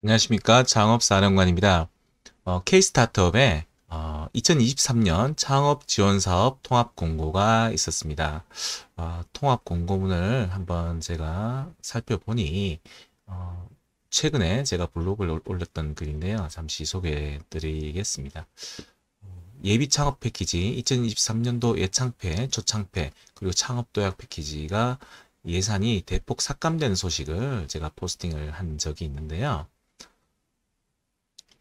안녕하십니까. 창업사령관입니다. K스타트업에 2023년 창업 지원 사업 통합 공고가 있었습니다. 통합 공고문을 한번 제가 살펴보니 최근에 제가 블로그를 올렸던 글인데요. 잠시 소개해 드리겠습니다. 예비 창업 패키지 2023년도 예창패, 초창패, 그리고 창업 도약 패키지가 예산이 대폭 삭감된 소식을 제가 포스팅을 한 적이 있는데요.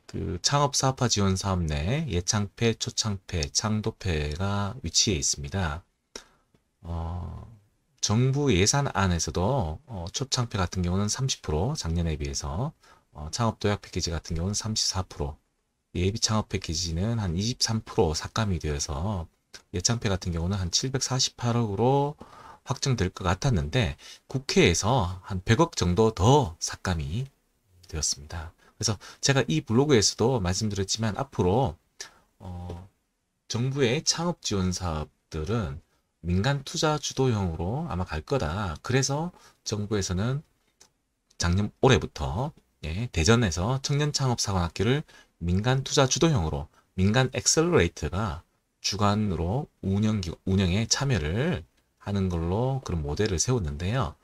그 창업 사업화 지원 사업 내 예창패, 초창패, 창도패가 위치해 있습니다. 정부 예산안에서도 초창패 같은 경우는 30%, 작년에 비해서 창업 도약 패키지 같은 경우는 34%, 예비 창업 패키지는 한 23% 삭감이 되어서 예창패 같은 경우는 한 748억으로 확정될 것 같았는데 국회에서 한 100억 정도 더 삭감이 되었습니다. 그래서 제가 이 블로그에서도 말씀드렸지만 앞으로 정부의 창업 지원 사업들은 민간 투자 주도형으로 아마 갈 거다. 그래서 정부에서는 올해부터 대전에서 청년 창업 사관학교를 민간 투자 주도형으로 민간 엑셀러레이터가 주관으로 운영에 참여를 하는 걸로 그런 모델을 세웠는데요.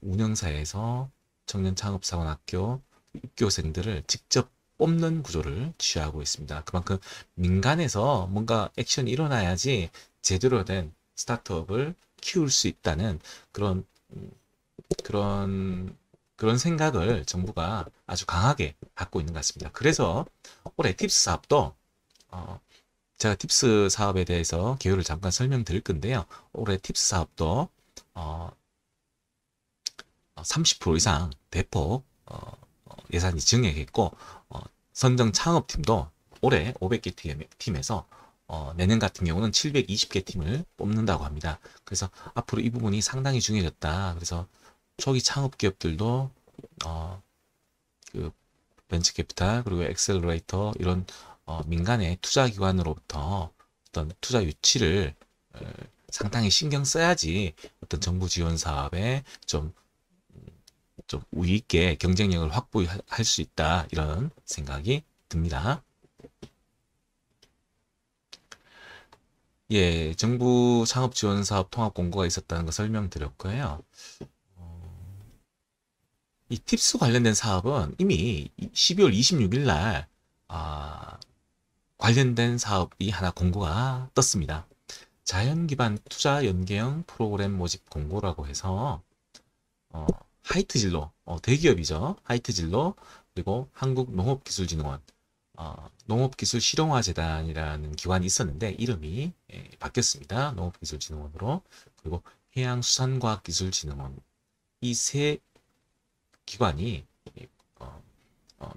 운영사에서 청년 창업 사관학교 입교생들을 직접 뽑는 구조를 취하고 있습니다. 그만큼 민간에서 뭔가 액션이 일어나야지 제대로 된 스타트업을 키울 수 있다는 그런 그런 그런 생각을 정부가 아주 강하게 갖고 있는 것 같습니다. 그래서 올해 팁스 사업도 제가 팁스 사업에 대해서 개요를 잠깐 설명드릴 건데요. 올해 팁스 사업도 30% 이상 대폭 예산이 증액했고 선정 창업팀도 올해 500개 팀에서 내년 같은 경우는 720개 팀을 뽑는다고 합니다. 그래서 앞으로 이 부분이 상당히 중요해졌다. 그래서 초기 창업 기업들도 그 벤처 캐피탈 그리고 엑셀러레이터 이런 민간의 투자 기관으로부터 어떤 투자 유치를 상당히 신경 써야지 어떤 정부 지원 사업에 좀 우위 있게 경쟁력을 확보할 수 있다 이런 생각이 듭니다. 예, 정부 창업 지원 사업 통합 공고가 있었다는 거 설명드렸고요. 이 팁스 관련된 사업은 이미 12월 26일 날 관련된 사업이 하나 공고가 떴습니다. 자연 기반 투자 연계형 프로그램 모집 공고라고 해서 하이트진로, 대기업이죠. 하이트진로, 그리고 한국농업기술진흥원, 농업기술실용화재단이라는 기관이 있었는데 이름이 바뀌었습니다. 농업기술진흥원으로. 그리고 해양수산과학기술진흥원. 이 세 기관이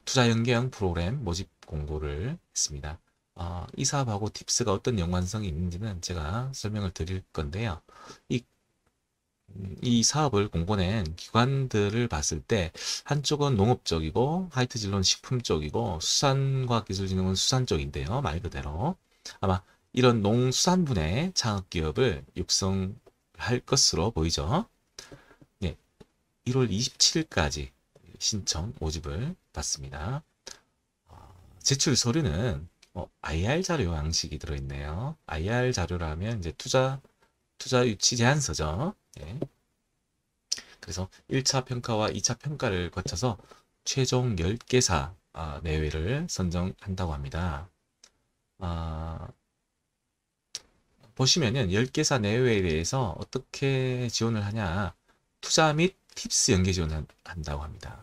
투자 연계형 프로그램 모집 공고를 했습니다. 이 사업하고 팁스가 어떤 연관성이 있는지는 제가 설명을 드릴 건데요. 이 이 사업을 공고낸 기관들을 봤을 때 한쪽은 농업 쪽이고 하이트진로는 식품 쪽이고 수산과학기술진흥은 수산 쪽인데요. 말 그대로 아마 이런 농수산분야의 창업기업을 육성할 것으로 보이죠. 네, 1월 27일까지 신청 모집을 받습니다. 제출 서류는 IR 자료 양식이 들어있네요. IR 자료라면 이제 투자 유치 제안서죠. 예. 그래서 1차 평가와 2차 평가를 거쳐서 최종 10개사 내외를 선정한다고 합니다. 보시면은 10개사 내외에 대해서 어떻게 지원을 하냐. 투자 및 팁스 연계 지원을 한다고 합니다.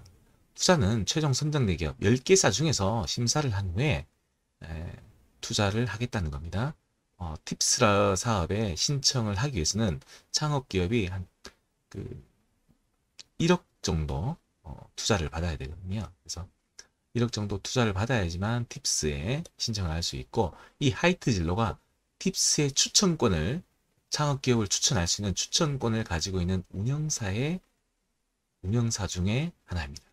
투자는 최종 선정된 기업 10개사 중에서 심사를 한 후에 투자를 하겠다는 겁니다. 팁스 사업에 신청을 하기 위해서는 창업기업이 한 1억 정도 투자를 받아야 되거든요. 그래서 1억 정도 투자를 받아야지만 팁스에 신청을 할 수 있고 이 하이트 진로가 팁스의 추천권을 창업기업을 추천할 수 있는 추천권을 가지고 있는 운영사 중에 하나입니다.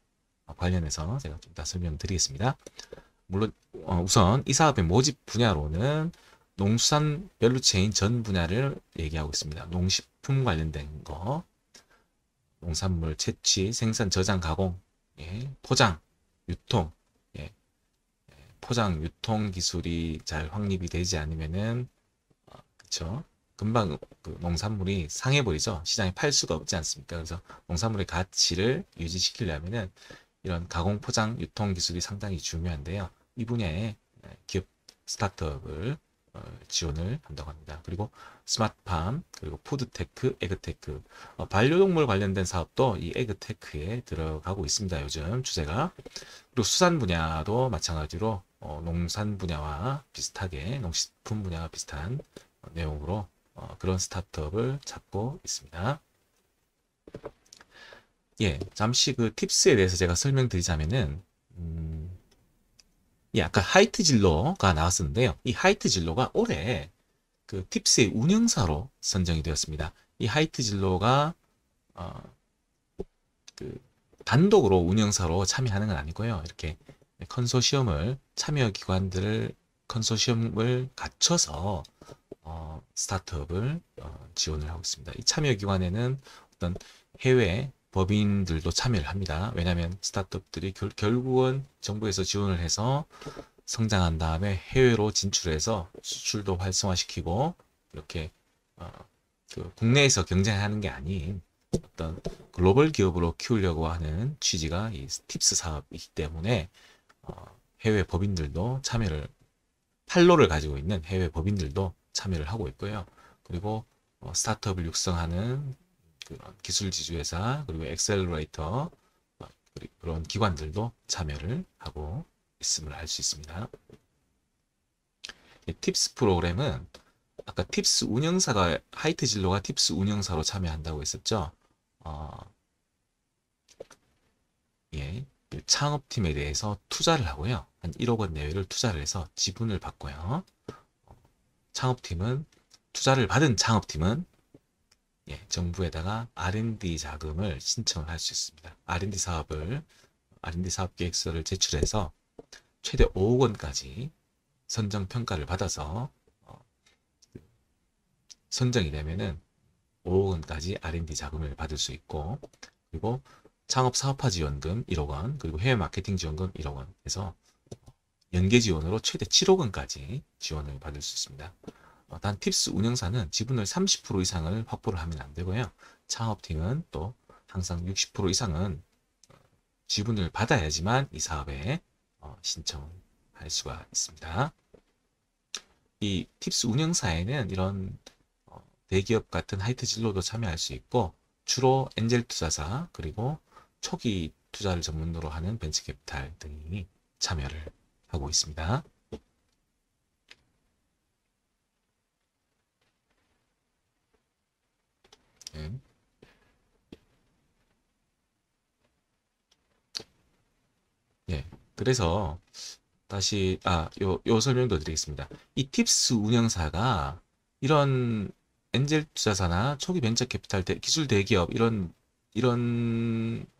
관련해서 제가 좀 더 설명드리겠습니다. 물론 우선 이 사업의 모집 분야로는 농수산 밸류체인 전 분야를 얘기하고 있습니다. 농식품 관련된 거, 농산물 채취, 생산, 저장, 가공, 포장, 유통, 예, 포장 유통 기술이 잘 확립이 되지 않으면은 그쵸? 금방 그 농산물이 상해버리죠. 시장에 팔 수가 없지 않습니까? 그래서 농산물의 가치를 유지시키려면은 이런 가공 포장 유통 기술이 상당히 중요한데요. 이 분야에 기업 스타트업을 지원을 한다고 합니다. 그리고 스마트팜, 그리고 푸드테크, 에그테크, 반려동물 관련된 사업도 이 에그테크에 들어가고 있습니다. 요즘 주제가. 그리고 수산 분야도 마찬가지로 농산 분야와 비슷하게, 농식품 분야와 비슷한 내용으로 그런 스타트업을 찾고 있습니다. 예, 잠시 그 팁스에 대해서 제가 설명드리자면은, 예, 아까 하이트 진로가 나왔었는데요. 이 하이트 진로가 올해 그 팁스의 운영사로 선정이 되었습니다. 이 하이트 진로가 그 단독으로 운영사로 참여하는 건 아니고요. 이렇게 컨소시엄을 참여 기관들을 컨소시엄을 갖춰서 스타트업을 지원을 하고 있습니다. 이 참여 기관에는 어떤 해외 법인들도 참여를 합니다. 왜냐하면 스타트업들이 결국은 정부에서 지원을 해서 성장한 다음에 해외로 진출해서 수출도 활성화시키고 이렇게 그 국내에서 경쟁하는 게 아닌 어떤 글로벌 기업으로 키우려고 하는 취지가 이 팁스 사업이기 때문에 해외 법인들도 참여를 판로를 가지고 있는 해외 법인들도 참여를 하고 있고요. 그리고 스타트업을 육성하는 그런 기술 지주회사 그리고 엑셀러레이터 그런 기관들도 참여를 하고 있음을 알 수 있습니다. 이 팁스 프로그램은 아까 팁스 운영사가 하이트 진로가 팁스 운영사로 참여한다고 했었죠. 예, 창업팀에 대해서 투자를 하고요. 한 1억 원 내외를 투자를 해서 지분을 받고요. 창업팀은 투자를 받은 창업팀은 예, 정부에다가 R&D 자금을 신청을 할 수 있습니다. R&D 사업 계획서를 제출해서 최대 5억 원까지 선정 평가를 받아서 선정이 되면은 5억 원까지 R&D 자금을 받을 수 있고 그리고 창업 사업화 지원금 1억 원 그리고 해외 마케팅 지원금 1억 원 해서 연계 지원으로 최대 7억 원까지 지원을 받을 수 있습니다. 단 팁스 운영사는 지분을 30% 이상을 확보를 하면 안 되고요. 창업팀은 또 항상 60% 이상은 지분을 받아야지만 이 사업에 신청할 수가 있습니다. 이 팁스 운영사에는 이런 대기업 같은 하이트 진로도 참여할 수 있고 주로 엔젤 투자사 그리고 초기 투자를 전문으로 하는 벤처캐피탈 등이 참여를 하고 있습니다. 예. 그래서 다시 요 설명도 드리겠습니다. 이 팁스 운영사가 이런 엔젤 투자사나 초기 벤처 캐피탈 기술 대기업 이런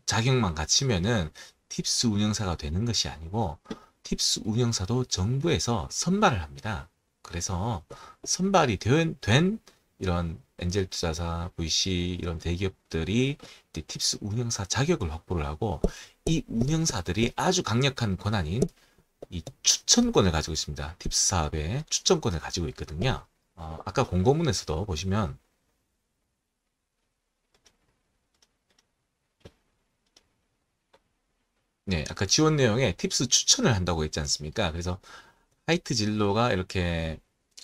자격만 갖추면은 팁스 운영사가 되는 것이 아니고 팁스 운영사도 정부에서 선발을 합니다. 그래서 선발이 된 이런 엔젤 투자사, VC 이런 대기업들이 팁스 운영사 자격을 확보를 하고 이 운영사들이 아주 강력한 권한인 이 추천권을 가지고 있습니다. 팁스 사업의 추천권을 가지고 있거든요. 아까 공고문에서도 보시면 네, 아까 지원 내용에 팁스 추천을 한다고 했지 않습니까? 그래서 하이트 진로가 이렇게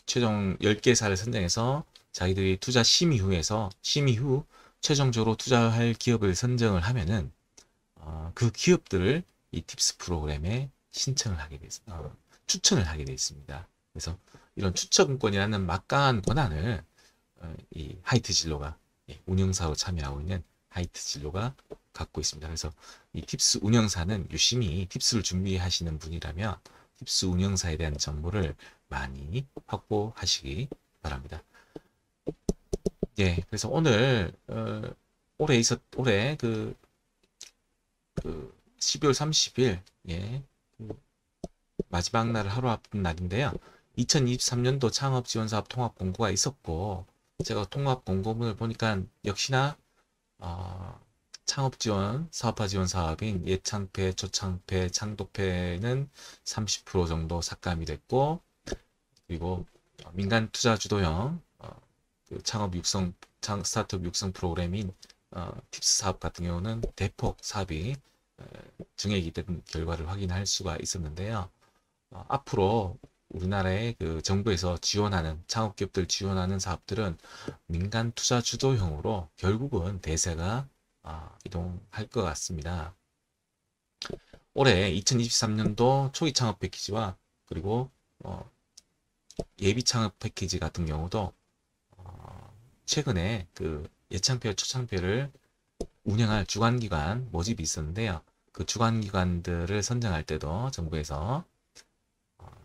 최종 10개사를 선정해서 자기들이 투자 심의 후 최종적으로 투자할 기업을 선정을 하면은 그 기업들을 이 팁스 프로그램에 신청을 하게 돼 추천을 하게 돼 있습니다. 그래서 이런 추천권이라는 막강한 권한을 이 하이트 진로가 운영사로 참여하고 있는 하이트 진로가 갖고 있습니다. 그래서 이 팁스 운영사는 유심히 팁스를 준비하시는 분이라면 팁스 운영사에 대한 정보를 많이 확보하시기 바랍니다. 예, 그래서 오늘 올해 그 12월 30일 예, 마지막 날 하루 앞둔 날인데요. 2023년도 창업지원사업 통합 공고가 있었고 제가 통합 공고문을 보니까 역시나 창업 지원, 사업화 지원 사업인 예창패, 초창패, 창도패는 30% 정도 삭감이 됐고, 그리고 민간 투자 주도형 그 창업 육성, 스타트업 육성 프로그램인 팁스 사업 같은 경우는 대폭 사업이 증액이 된 결과를 확인할 수가 있었는데요. 앞으로 우리나라의 그 정부에서 지원하는 창업기업들 지원하는 사업들은 민간 투자 주도형으로 결국은 대세가 이동할 것 같습니다. 올해 2023년도 초기 창업 패키지와 그리고 예비 창업 패키지 같은 경우도 최근에 그 예창패와 초창패를 운영할 주관기관 모집이 있었는데요. 그 주관기관들을 선정할 때도 정부에서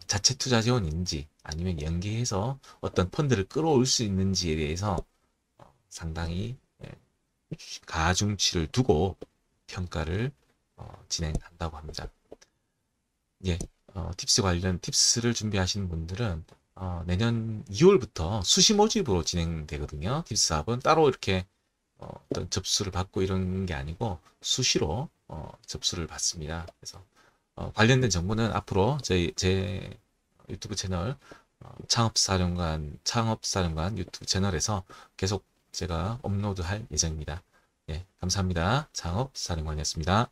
자체 투자 지원인지 아니면 연계해서 어떤 펀드를 끌어올 수 있는지에 대해서 상당히 가중치를 두고 평가를 진행한다고 합니다. 예, 팁스 관련 팁스를 준비하시는 분들은 내년 2월부터 수시 모집으로 진행되거든요. 팁스 사업은 따로 이렇게 어떤 접수를 받고 이런 게 아니고 수시로 접수를 받습니다. 그래서 관련된 정보는 앞으로 제 유튜브 채널 창업사령관 유튜브 채널에서 계속 제가 업로드할 예정입니다. 예, 감사합니다. 창업사령관이었습니다.